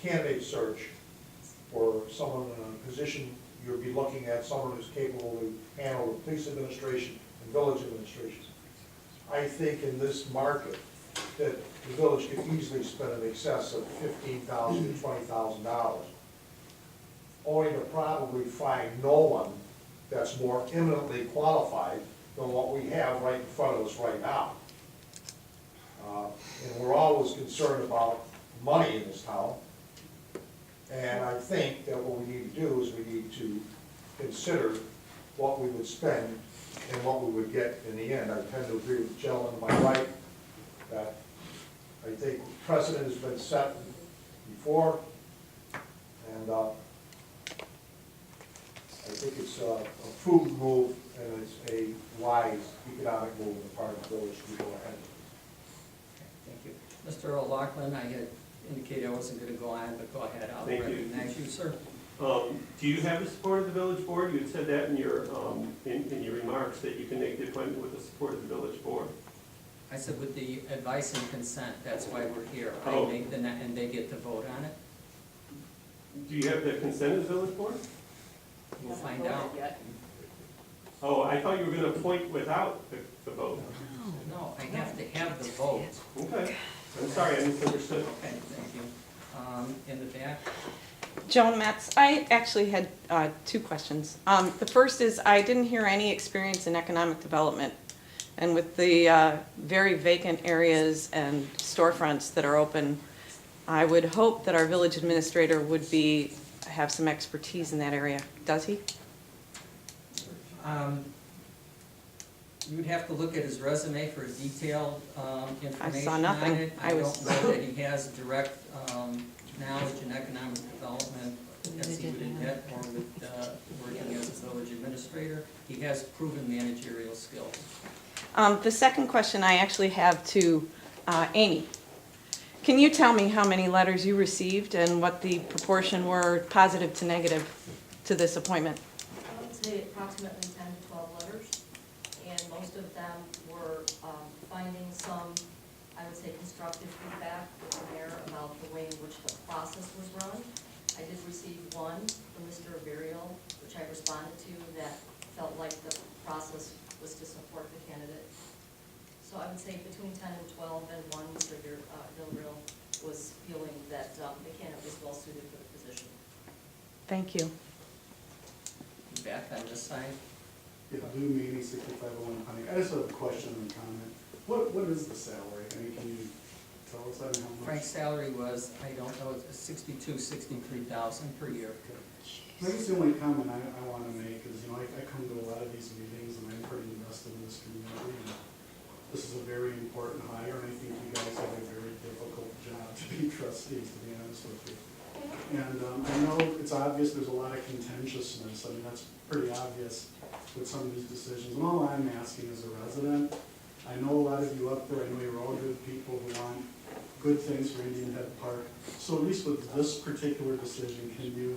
candidate search for someone in a position, you'll be looking at someone who's capable to handle the police administration and village administration. I think in this market that the village could easily spend in excess of $15,000 to $20,000, only to probably find no one that's more eminently qualified than what we have right in front of us right now. And we're always concerned about money in this town. And I think that what we need to do is we need to consider what we would spend and what we would get in the end. I tend to agree with the gentleman to my right that I think precedent has been set before, and I think it's a prudent move and it's a wise economic move on the part of the village to go ahead. Thank you. Mr. O'Loughlin, I had indicated I wasn't going to go on, but go ahead. I'll recognize you, sir. Do you have the support of the village board? You had said that in your remarks, that you can make the appointment with the support of the village board. I said with the advice and consent, that's why we're here. Oh. I make the, and they get to vote on it. Do you have the consent of the village board? We'll find out. Oh, I thought you were gonna appoint without the vote. No, I have to have the vote. Okay, I'm sorry, I misunderstood. Okay, thank you. In the back? Joan Metz, I actually had two questions. The first is, I didn't hear any experience in economic development. And with the very vacant areas and storefronts that are open, I would hope that our village administrator would have some expertise in that area. Does he? You would have to look at his resume for detailed information I saw nothing. on it. I don't know that he has direct knowledge in economic development as he would admit, or with working as a village administrator. He has proven managerial skills. The second question I actually have to Amy. Can you tell me how many letters you received and what the proportion were, positive to negative, to this appointment? I would say approximately 10 to 12 letters, and most of them were finding some, I would say, constructive feedback with the mayor about the way in which the process was run. I did receive one from Mr. Averial, which I responded to, that felt like the process was to support the candidate. So I would say between 10 and 12, and one, Mr. Villarreal, was feeling that the candidate was well suited for the position. Thank you. Back on this side. Yeah, Lou Meany, 6501 Honey. I just have a question and a comment. What is the salary? I mean, can you tell us that and how much? Frank's salary was, I don't know, it's 63,000 per year. I guess the only comment I want to make is, you know, I come to a lot of these meetings and I'm pretty invested in this community. And this is a very important hire, and I think you guys have a very difficult job to be trustees, to be honest with you. And I know it's obvious there's a lot of contentiousness. I mean, that's pretty obvious with some of these decisions. And all I'm asking as a resident, I know a lot of you up there, I know you're all good people who want good things for Indian Head Park. So at least with this particular decision, can you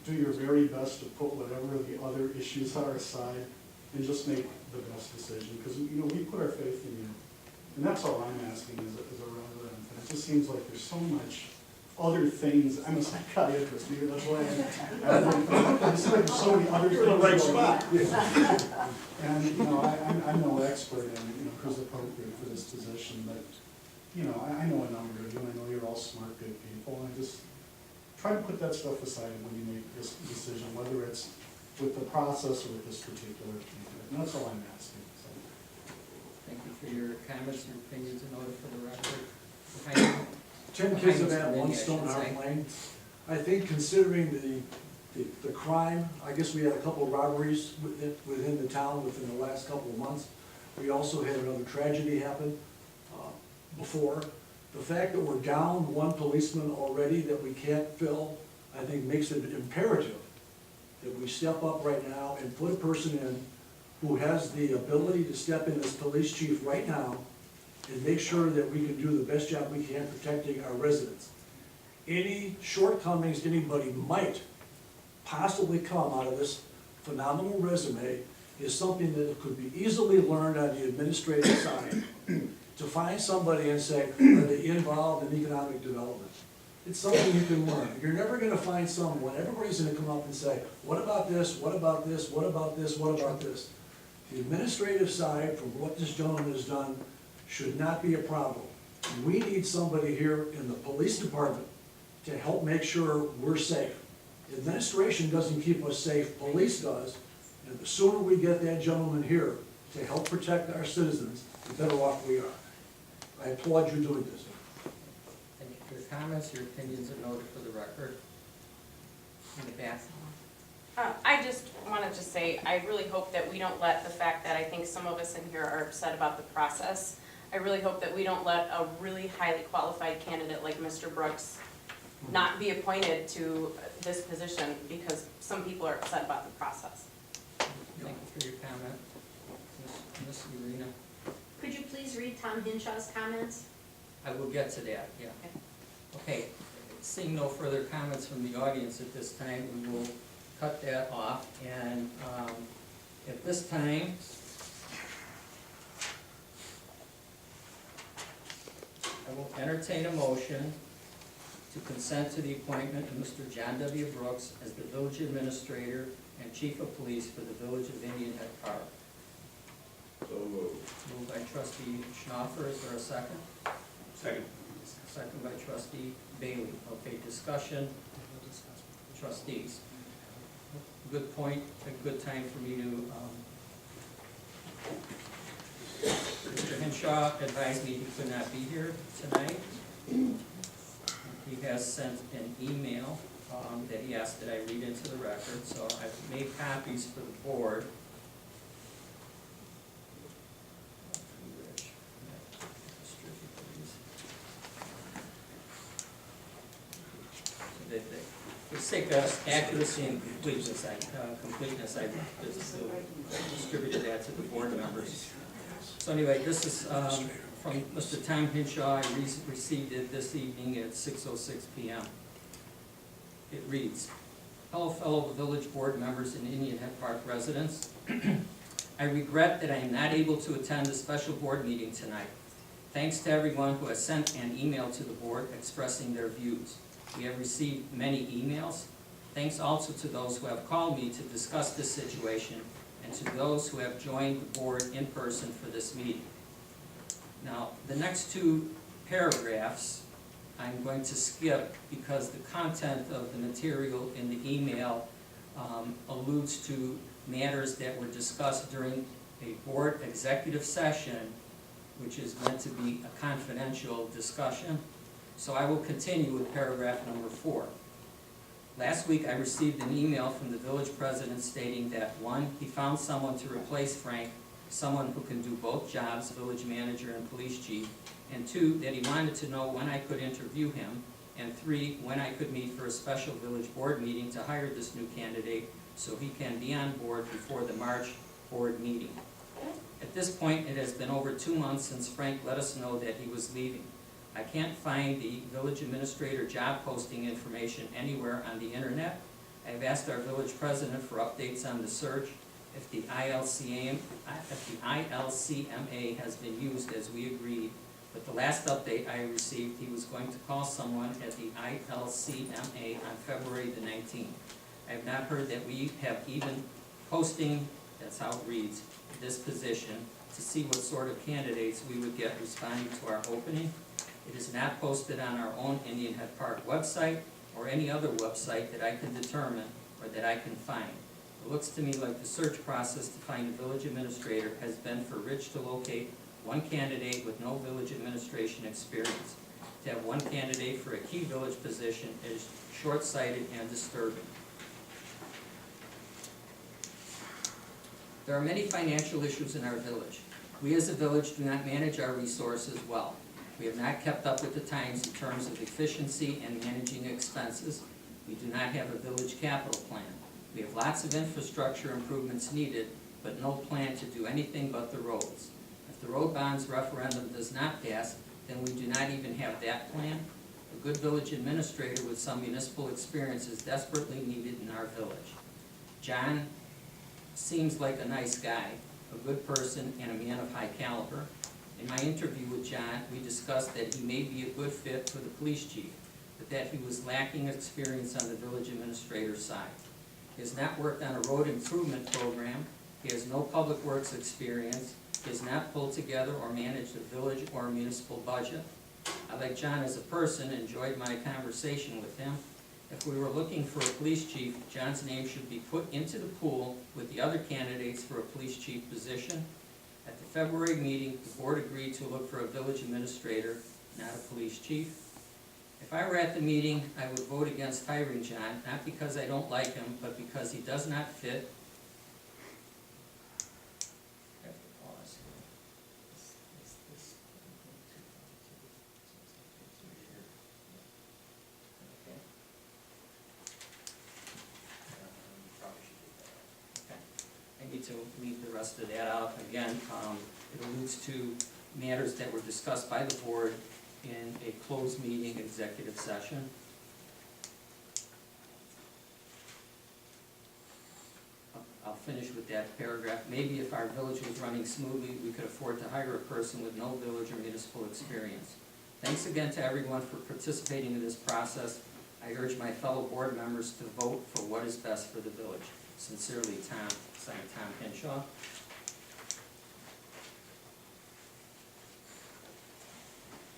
do your very best to put whatever the other issues are aside and just make the best decision? Because, you know, we put our faith in you. And that's all I'm asking as a resident. And it just seems like there's so much other things. I'm a psychiatrist, maybe that's why I just like there's so many other things. You're in the right spot. And, you know, I'm no expert in, you know, who's appropriate for this position, but, you know, I know a number of you, and I know you're all smart, good people, and I just try to put that stuff aside when you make this decision, whether it's with the process or with this particular candidate. And that's all I'm asking. So. Thank you for your comments and opinions and noted for the record. 10 kids have had one stone arm lane. I think considering the crime, I guess we had a couple of robberies within the town within the last couple of months. We also had another tragedy happen before. The fact that we're down one policeman already that we can't fill, I think makes it imperative that we step up right now and put a person in who has the ability to step in as police chief right now and make sure that we can do the best job we can protecting our residents. Any shortcomings anybody might possibly come out of this phenomenal resume is something that could be easily learned on the administrative side to find somebody and say, are they involved in economic development? It's something you can learn. You're never gonna find someone, everybody's gonna come up and say, what about this, what about this, what about this, what about this? The administrative side, from what this gentleman has done, should not be a problem. We need somebody here in the police department to help make sure we're safe. Administration doesn't keep us safe, police does, and the sooner we get that gentleman here to help protect our citizens, the better off we are. I applaud you doing this. Thank you for your comments, your opinions are noted for the record. In the back. I just wanted to say, I really hope that we don't let the fact that I think some of us in here are upset about the process, I really hope that we don't let a really highly qualified candidate like Mr. Brooks not be appointed to this position because some people are upset about the process. Thank you for your comment. Ms. Urena, Could you please read Tom Hinshaw's comments? I will get to that, yeah. Okay, seeing no further comments from the audience at this time, we will cut that off, and at this time, I will entertain a motion to consent to the appointment of Mr. John W. Brooks as the village administrator and chief of police for the village of Indian Head Park. So moved. Moved by trustee Schnaufer, is there a second? Second. Second by trustee Bailey. Okay, discussion, trustees. Good point, a good time for me to, Mr. Henshaw advised me he could not be here tonight. He has sent an email that he asked that I read into the record, so I've made copies for the board. For the sake of accuracy and completeness, I just distributed that to the board members. So anyway, this is from Mr. Tom Hinshaw. I received it this evening at 6:06 p.m. It reads, hello fellow village board members and Indian Head Park residents. I regret that I am not able to attend the special board meeting tonight. Thanks to everyone who has sent an email to the board expressing their views. We have received many emails. Thanks also to those who have called me to discuss this situation and to those who have joined the board in person for this meeting. Now, the next two paragraphs I'm going to skip because the content of the material in the email alludes to matters that were discussed during a board executive session, which is meant to be a confidential discussion. So I will continue with paragraph number 4. Last week I received an email from the village president stating that 1, he found someone to replace Frank, someone who can do both jobs, village manager and police chief, and 2, that he wanted to know when I could interview him, and 3, when I could meet for a special village board meeting to hire this new candidate so he can be on board before the March board meeting. At this point, it has been over 2 months since Frank let us know that he was leaving. I can't find the village administrator job posting information anywhere on the internet. I have asked our village president for updates on the search. If the ILCMA has been used as we agreed, but the last update I received, he was going to call someone at the ILCMA on February the 19th. I have not heard that we have even posting, that's how it reads, this position to see what sort of candidates we would get responding to our opening. It is not posted on our own Indian Head Park website or any other website that I can determine or that I can find. It looks to me like the search process to find a village administrator has been for Rich to locate one candidate with no village administration experience. To have one candidate for a key village position is short-sighted and disturbing. There are many financial issues in our village. We as a village do not manage our resources well. We have not kept up with the times in terms of efficiency and managing expenses. We do not have a village capital plan. We have lots of infrastructure improvements needed, but no plan to do anything but the roads. If the road bonds referendum does not pass, then we do not even have that plan. A good village administrator with some municipal experience is desperately needed in our village. John seems like a nice guy, a good person, and a man of high caliber. In my interview with John, we discussed that he may be a good fit for the police chief. The that he was lacking experience on the village administrator side. He has not worked on a road improvement program, he has no public works experience, he has not pulled together or managed a village or municipal budget. I like John as a person, enjoyed my conversation with him. If we were looking for a police chief, John's name should be put into the pool with the other candidates for a police chief position. At the February meeting, the board agreed to look for a village administrator, not a police chief. If I were at the meeting, I would vote against hiring John, not because I don't like him, but because he does not fit. I have to pause here. Okay. Probably should do that. Okay. I need to leave the rest of that out. Again, it alludes to matters that were discussed by the board in a closed meeting executive session. I'll finish with that paragraph. Maybe if our village was running smoothly, we could afford to hire a person with no village or municipal experience. Thanks again to everyone for participating in this process. I urge my fellow board members to vote for what is best for the village. Sincerely, Tom, signed Tom Henshaw.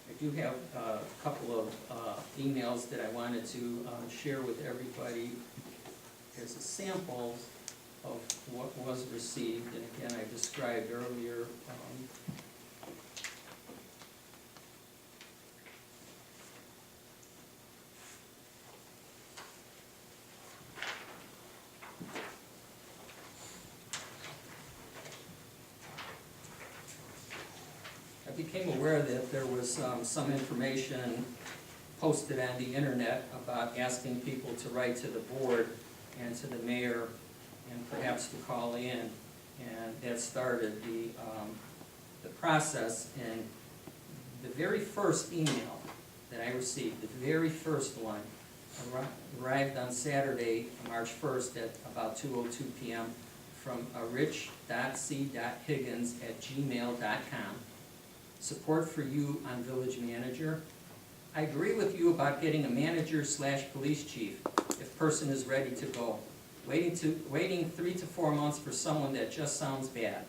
I do have a couple of emails that I wanted to share with everybody as a sample of what was received. And again, I described earlier I became aware that there was some information posted on the internet about asking people to write to the board and to the mayor and perhaps to call in. And that started the process. And the very first email that I received, the very first one, arrived on Saturday, March 1st at about 2:02 p.m. from rich.c.higgins@gmail.com. Support for you on village manager. I agree with you about getting a manager/police chief if person is ready to go. Waiting 3 to 4 months for someone that just sounds bad.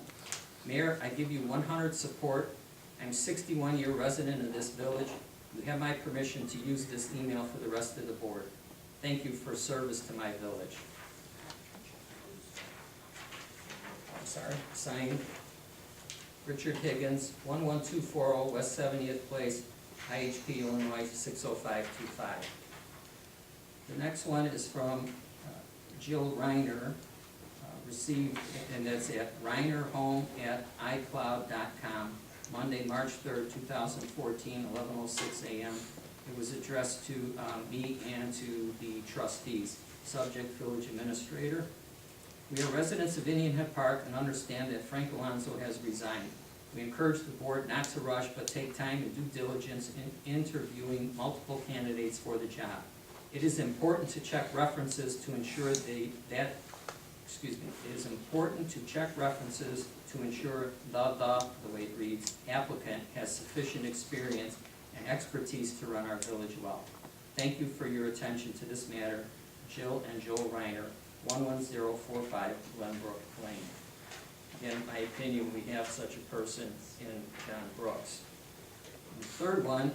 Mayor, I give you 100 support. I'm 61-year resident of this village. You have my permission to use this email for the rest of the board. Thank you for service to my village. I'm sorry, signed Richard Higgins, 11240 West 70th Place, IHP, Illinois, 60525. The next one is from Jill Reiner, received, and that's at reinerhome@icloud.com, Monday, March 3rd, 2014, 11:06 a.m. It was addressed to me and to the trustees. Subject, village administrator. We are residents of Indian Head Park and understand that Frank Alonso has resigned. We encourage the board not to rush, but take time and due diligence in interviewing multiple candidates for the job. It is important to check references to ensure it is important to check references to ensure the way it reads, applicant has sufficient experience and expertise to run our village well. Thank you for your attention to this matter. Jill and Joel Reiner, 11045 Glenbrook Lane. Again, in my opinion, we have such a person in John Brooks. And the third one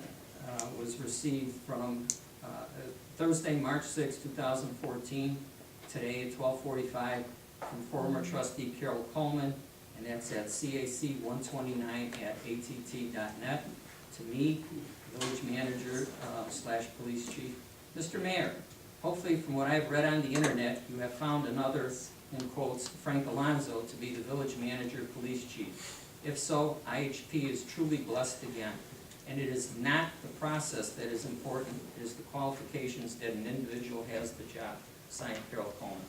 was received from Thursday, March 6, 2014, today at 12:45, from former trustee Carol Coleman, and that's at cac129@att.net. To me, village manager / police chief. Mr. Mayor, hopefully from what I've read on the internet, you have found another, in quotes, Frank Alonso to be the village manager police chief. If so, IHP is truly blessed again. And it is not the process that is important, it is the qualifications that an individual has the job. Signed, Carol Coleman.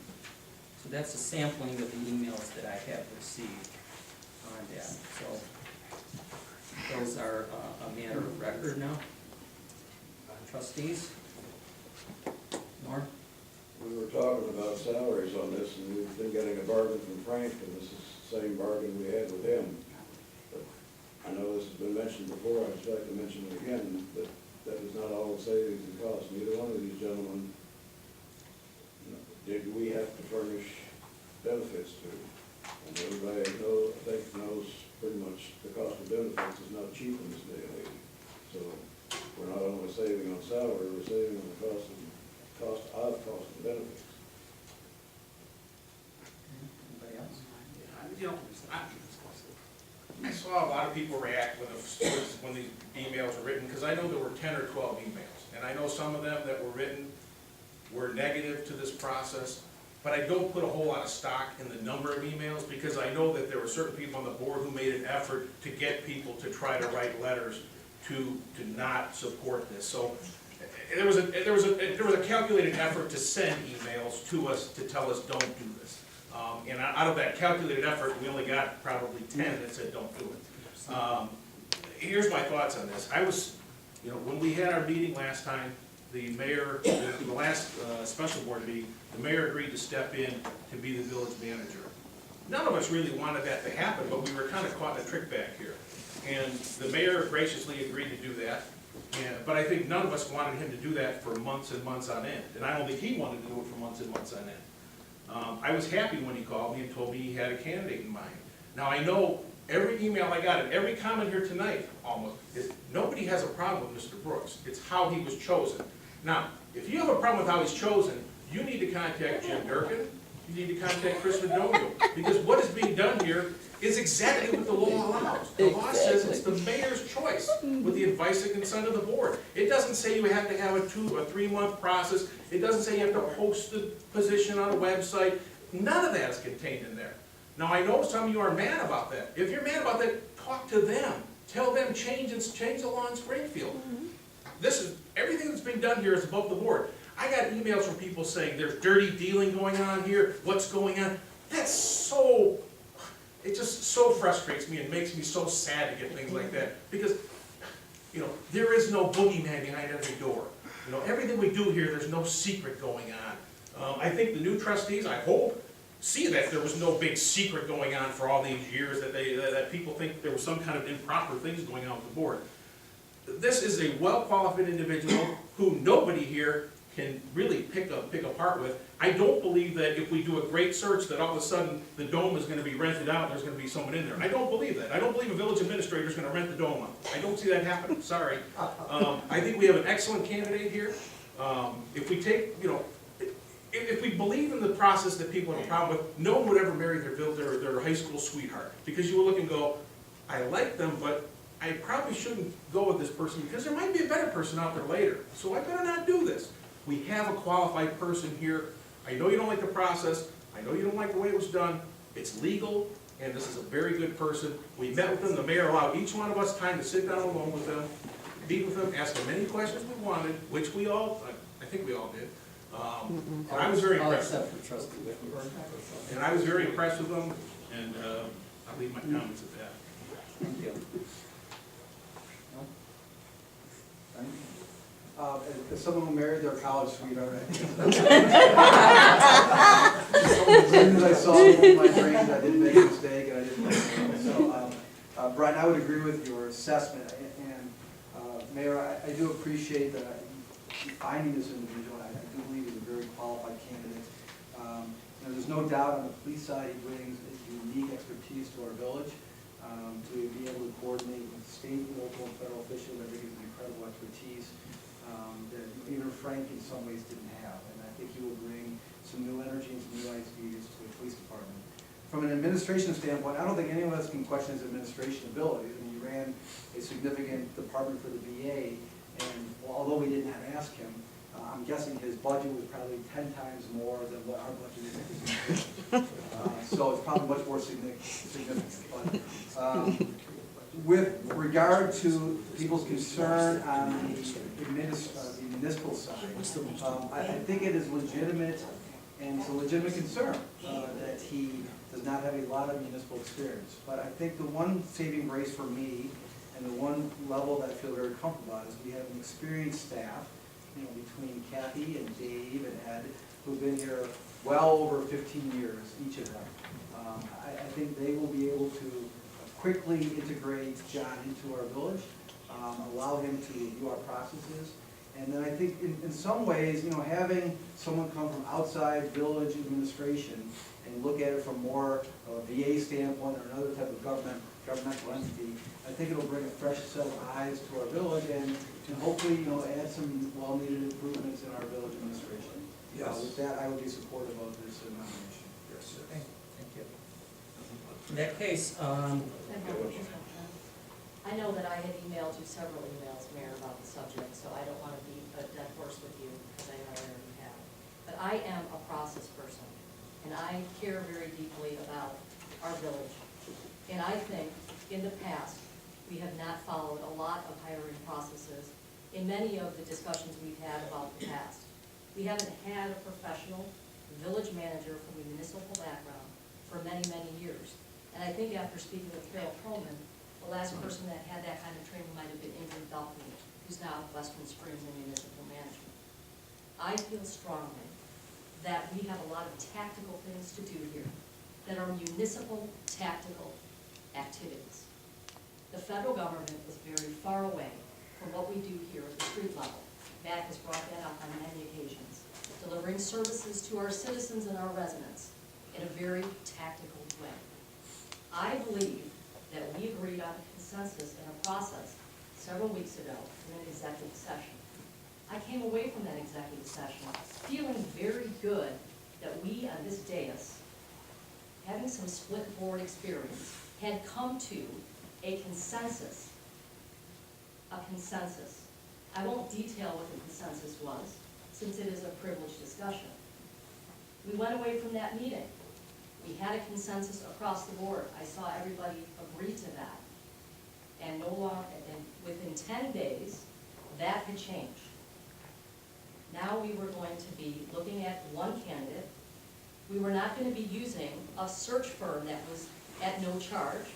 So that's a sampling of the emails that I have received on that. So those are a matter of record now. Trustees? Norm? We were talking about salaries on this, and we've been getting a bargain from Frank, and this is the same bargain we had with him. But I know this has been mentioned before, I'd just like to mention it again, that that is not all savings and costs. Neither one of these gentlemen, did we have to furnish benefits to? And everybody knows, I think knows pretty much the cost of benefits is not cheap in this day and age. So we're not only saving on salary, we're saving on the cost of benefits. Anybody else? You know, I saw a lot of people react when the emails were written, because I know there were 10 or 12 emails, and I know some of them that were written were negative to this process, but I don't put a whole lot of stock in the number of emails, because I know that there were certain people on the board who made an effort to get people to try to write letters to not support this. So there was a calculated effort to send emails to us to tell us don't do this. And out of that calculated effort, we only got probably 10 that said don't do it. Here's my thoughts on this. When we had our meeting last time, the mayor, in the last special board meeting, the mayor agreed to step in to be the village manager. None of us really wanted that to happen, but we were kind of caught in a trick back here. And the mayor graciously agreed to do that. But I think none of us wanted him to do that for months and months on end. And I don't think he wanted to do it for months and months on end. I was happy when he called me and told me he had a candidate in mind. Now, I know every email I got and every comment here tonight almost is nobody has a problem with Mr. Brooks. It's how he was chosen. Now, if you have a problem with how he's chosen, you need to contact Jim Durkin. You need to contact Chris Madonio, because what is being done here is exactly what the law allows. The law says it's the mayor's choice with the advice and consent of the board. It doesn't say you have to have a 2 or 3 month process. It doesn't say you have to post the position on a website. None of that is contained in there. Now, I know some of you are mad about that. If you're mad about that, talk to them. Tell them change the law in Springfield. Everything that's being done here is above the board. I got emails from people saying there's dirty dealing going on here, what's going on? It just so frustrates me and makes me so sad to get things like that, because, there is no boogeyman behind every door. Everything we do here, there's no secret going on. I think the new trustees, I hope, see that there was no big secret going on for all these years, that people think there was some kind of improper things going on with the board. This is a well-qualified individual who nobody here can really pick apart with. I don't believe that if we do a great search that all of a sudden the dome is going to be rented out and there's going to be someone in there. I don't believe that. I don't believe a village administrator is going to rent the dome out. I don't see that happening, sorry. I think we have an excellent candidate here. If we believe in the process that people have a problem with, no one would ever marry their high school sweetheart, because you will look and go, I like them, but I probably shouldn't go with this person because there might be a better person out there later. So I better not do this. We have a qualified person here. I know you don't like the process. I know you don't like the way it was done. It's legal, and this is a very good person. We met with them. The mayor allowed each one of us time to sit down alone with them, meet with them, ask them any questions we wanted, which I think we all did. And I was very impressed. All except for Trustee Whitmer. And I was very impressed with them, and I'll leave my comments at that. Thank you. No? Frank? As someone who married their college sweetheart, as soon as I saw my dreams, I didn't make a mistake, and I didn't make a mistake. So, Brian, I would agree with your assessment, and Mayor, I do appreciate that finding this individual. I do believe he's a very qualified candidate. There's no doubt on the police side he brings a unique expertise to our village. To be able to coordinate with state, local, and federal officials, I think is an incredible expertise that even Frank in some ways didn't have. And I think he will bring some new energy and some new ideas to the police department. From an administration standpoint, I don't think any of us can question his administration abilities. I mean, he ran a significant department for the VA, and although we didn't have to ask him, I'm guessing his budget was probably 10 times more than what our budget is. So it's probably much more significant. But, with regard to people's concern on the municipal side, I think it is legitimate, and it's a legitimate concern that he does not have a lot of municipal experience. But I think the one saving grace for me, and the one level that I feel very comfortable about, is we have an experienced staff, between Kathy and Dave and Ed, who've been here well over 15 years, each of them. I think they will be able to quickly integrate John into our village. allow him to review our processes. And then I think in some ways, you know, having someone come from outside village administration and look at it from more of a VA standpoint or another type of governmental entity, I think it'll bring a fresh set of eyes to our village and hopefully, you know, add some well-needed improvements in our village administration. Yes. With that, I would be supportive of this nomination. Yes, Okay, thank you. In that case, I know that I had emailed you several emails, Mayor, about the subject, so I don't want to beat a dead horse with you, because I know I already have. But I am a process person, and I care very deeply about our village. And I think, in the past, we have not followed a lot of hiring processes in many of the discussions we've had about the past. We haven't had a professional village manager from a municipal background for many, many years. And I think after speaking with Carol Coleman, the last person that had that kind of training might have been Ingrid Dalton, who's now at Western Springs in municipal management. I feel strongly that we have a lot of tactical things to do here that are municipal tactical activities. The federal government is very far away from what we do here at the street level. Matt has brought that up on many occasions, delivering services to our citizens and our residents in a very tactical way. I believe that we agreed on a consensus and a process several weeks ago in an executive session. I came away from that executive session feeling very good that we on this dais, having some split board experience, had come to a consensus. A consensus. I won't detail what the consensus was, since it is a privileged discussion. We went away from that meeting. We had a consensus across the board. I saw everybody agree to that. And no longer, and within 10 days, that had changed. Now we were going to be looking at one candidate. We were not going to be using a search firm that was at no charge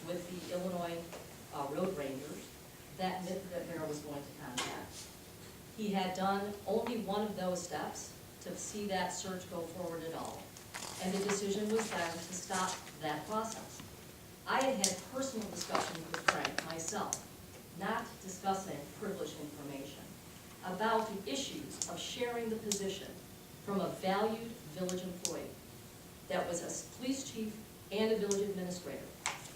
with the Illinois Road Rangers that Mayor was going to contact. He had done only one of those steps to see that search go forward at all. And the decision was then to stop that process. I had had personal discussions with Frank myself, not discussing privileged information, about the issues of sharing the position from a valued village employee that was a police chief and a village administrator,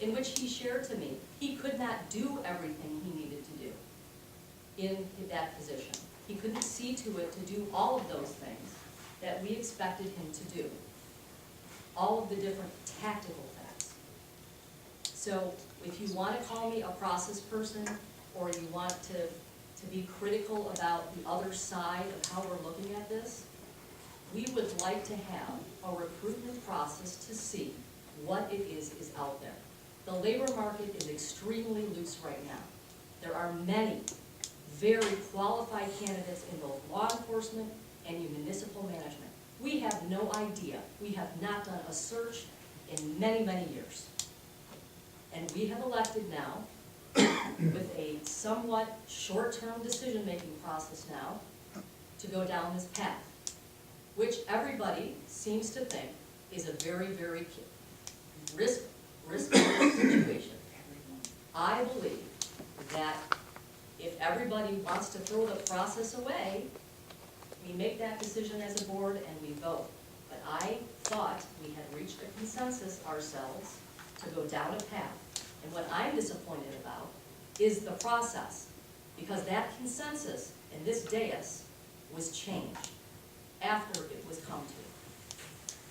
in which he shared to me he could not do everything he needed to do in that position. He couldn't see to it to do all of those things that we expected him to do, all of the different tactical things. So if you want to call me a process person, or you want to be critical about the other side of how we're looking at this, we would like to have a recruitment process to see what it is out there. The labor market is extremely loose right now. There are many very qualified candidates in both law enforcement and in municipal management. We have no idea. We have not done a search in many, many years. And we have elected now, with a somewhat short-term decision-making process now, to go down this path, which everybody seems to think is a very, very risky situation. I believe that if everybody wants to throw the process away, we make that decision as a board and we vote. But I thought we had reached a consensus ourselves to go down a path. And what I'm disappointed about is the process, because that consensus in this dais was changed after it was come to.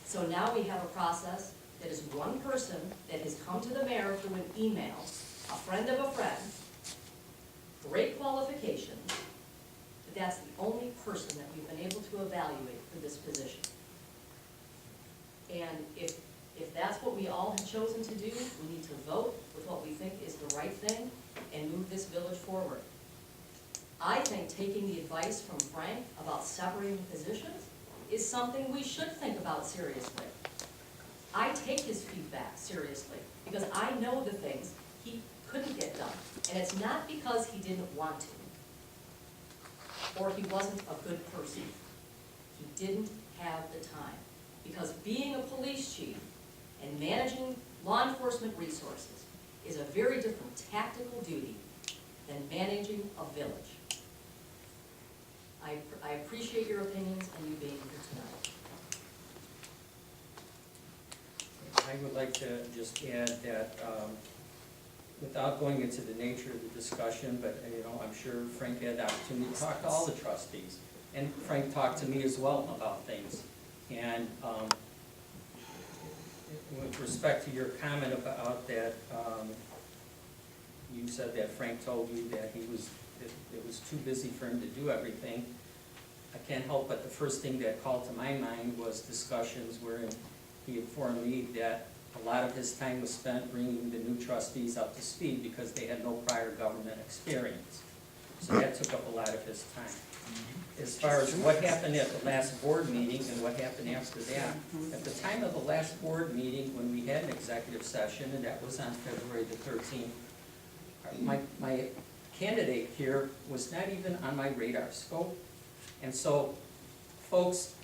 So now we have a process that is one person that has come to the mayor through an email, a friend of a friend, great qualifications, but that's the only person that we've been able to evaluate for this position. And if that's what we all have chosen to do, we need to vote with what we think is the right thing and move this village forward. I think taking the advice from Frank about separating positions is something we should think about seriously. I take his feedback seriously because I know the things he couldn't get done. And it's not because he didn't want to or he wasn't a good person. He didn't have the time. Because being a police chief and managing law enforcement resources is a very different tactical duty than managing a village. I appreciate your opinions and you being here tonight. I would like to just add that, without going into the nature of the discussion, but, I'm sure Frank had the opportunity to talk to all the trustees. And Frank talked to me as well about things. And, with respect to your comment about that, you said that Frank told you that it was too busy for him to do everything. I can't help but the first thing that called to my mind was discussions wherein he informed me that a lot of his time was spent bringing the new trustees up to speed because they had no prior government experience. So that took up a lot of his time. As far as what happened at the last board meeting and what happened after that, at the time of the last board meeting, when we had an executive session, and that was on February the 13th, my candidate here was not even on my radar scope. And so, folks,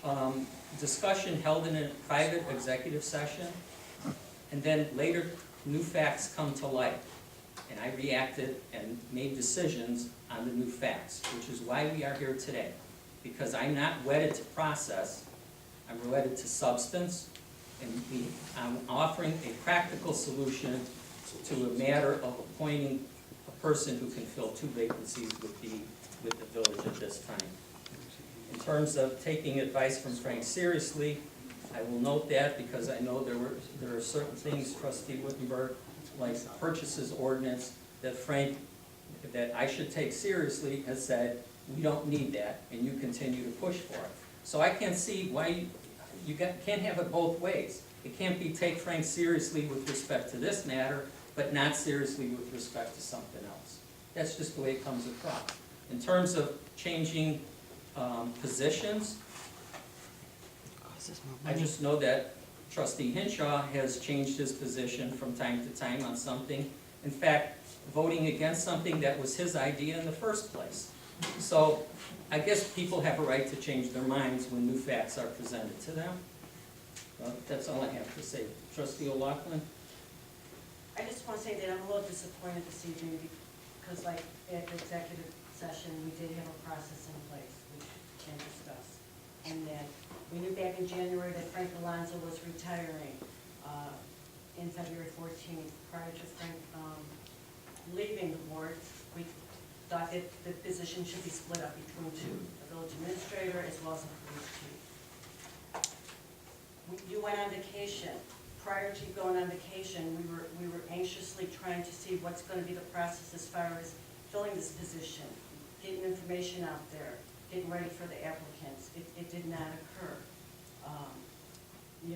discussion held in a private executive session, and then later new facts come to light. And I reacted and made decisions on the new facts, which is why we are here today. Because I'm not wedded to process, I'm wedded to substance, and I'm offering a practical solution to a matter of appointing a person who can fill 2 vacancies with the village at this time. In terms of taking advice from Frank seriously, I will note that because I know there are certain things, Trustee Wittenberg, like the purchases ordinance, that I should take seriously, has said, we don't need that, and you continue to push for it. So I can't see why you can't have it both ways. It can't be take Frank seriously with respect to this matter, but not seriously with respect to something else. That's just the way it comes across. In terms of changing positions, I just know that Trustee Hinshaw has changed his position from time to time on something. In fact, voting against something that was his idea in the first place. So I guess people have a right to change their minds when new facts are presented to them. That's all I have to say. Trustee O'Loughlin? I just want to say that I'm a little disappointed this evening because like at the executive session, we did have a process in place, which we can discuss. And that we knew back in January that Frank Alonso was retiring in February 14th. Prior to Frank leaving the board, we thought that the position should be split up between 2, a village administrator as well as a police chief. You went on vacation. Prior to going on vacation, we were anxiously trying to see what's going to be the process as far as filling this position, getting information out there, getting ready for the applicants. It did not occur.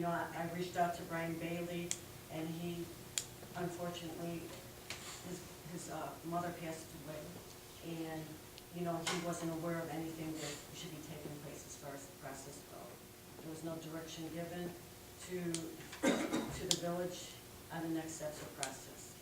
I reached out to Brian Bailey, and he, unfortunately, his mother passed away, and he wasn't aware of anything that should be taking place as far as the process goes. There was no direction given to the village on the next steps of process.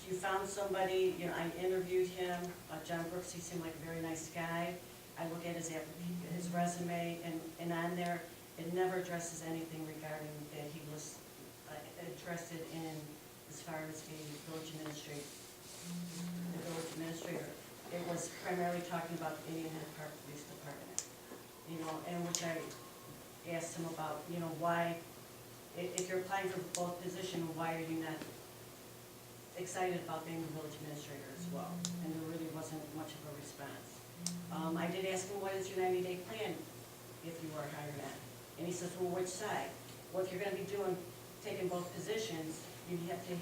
You found somebody, I interviewed him, John Brooks, he seemed like a very nice guy. I look at his resume, and on there, it never addresses anything regarding that he was interested in as far as being village administrator. The village administrator. It was primarily talking about the Indian Head Park Police Department, and which I asked him about, why, if you're applying for both positions, why are you not excited about being the village administrator as well? And there really wasn't much of a response. I did ask him, what is your 90-day plan if you are hired at? And he says, well, which side? Well, if you're going to be taking both positions, you have to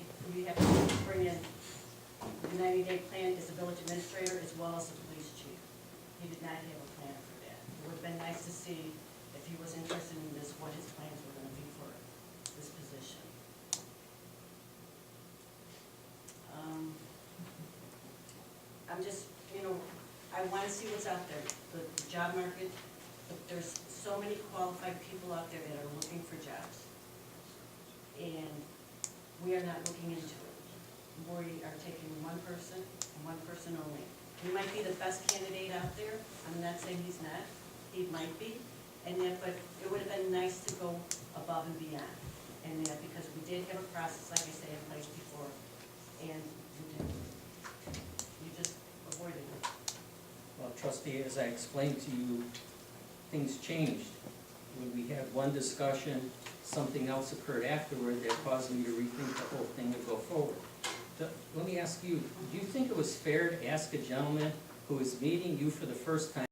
bring in the 90-day plan as the village administrator as well as the police chief. He did not have a plan for that. It would have been nice to see if he was interested in this, what his plans were going to be for this position. I'm just, I want to see what's out there. The job market, there's so many qualified people out there that are looking for jobs. And we are not looking into it. We are taking one person and one person only. He might be the best candidate out there. I'm not saying he's not. He might be. But it would have been nice to go above and beyond. in that, because we did have a process, like I say, in place before, and you didn't. You just avoided it. Well, trustee, as I explained to you, things changed. When we had one discussion, something else occurred afterward that caused me to rethink the whole thing and go forward. Let me ask you, do you think it was fair to ask a gentleman who is meeting you for the first time